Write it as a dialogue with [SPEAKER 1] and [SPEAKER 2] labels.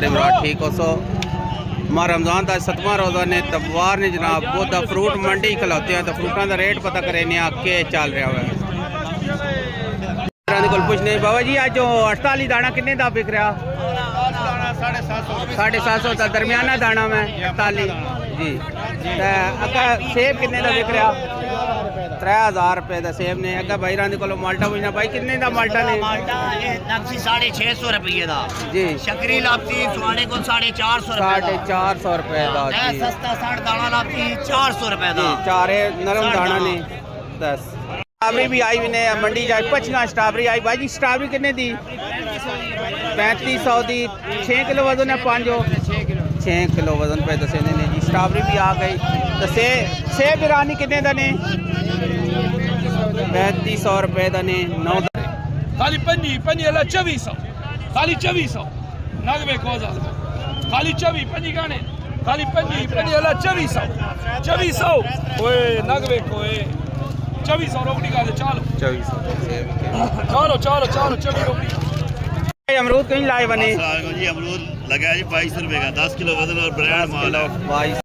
[SPEAKER 1] सारे मुराद ठीक हो सो। मां रमज़ान का 7वां रोज़ा ने तबवार ने जनाब वो फ्रूट मंडी खलोते हैं तो फ्रूटा का रेट पता करें के चल रहा है। पूछने बाबा जी अज 48 दाना किन्ने का बिक रहा? 750 का दरमियाना दाना में 48 जी। अगर सेब किन्ने का बिक रहा? 3000 रुपए का सेब ने। अगर भाई रानी को माल्टा पूछना भाई किन्ने का माल्टा ने?
[SPEAKER 2] लापसी 650 रुपये का
[SPEAKER 1] जी।
[SPEAKER 2] शकरी लापसी सुहाने को 450
[SPEAKER 1] 450 रुपए का जी।
[SPEAKER 2] सस्ता 60 दाना लापसी 400 रुपए का।
[SPEAKER 1] चारे नरम दाना ने 10। स्ट्रॉबेरी भी आई ने मंडी जाए 25 स्ट्रॉबेरी आई। भाई जी स्ट्रॉबेरी किन्ने दी? 3500 दी। 6 किलो वजन है 6 किलो वजन पे दसे ने जी। स्ट्रॉबेरी भी आ गई तो सेब ईरानी किन्ने दा ने? 3500 रुपए दा ने। 9
[SPEAKER 3] खाली पंजी अला 2400 खाली 2400 नगवे कोजा खाली 24 गाने खाली पंजी अला 2400 ओए नगवे कोए 2400 रोकड़ी का चलो
[SPEAKER 1] 2400
[SPEAKER 3] चलो 24 रोकड़ी।
[SPEAKER 1] अमरूद कहीं लाए बने
[SPEAKER 4] जी अमरूद लगा जी 2200 रुपए का 10 किलो वजन और ब्रांड माल
[SPEAKER 1] 22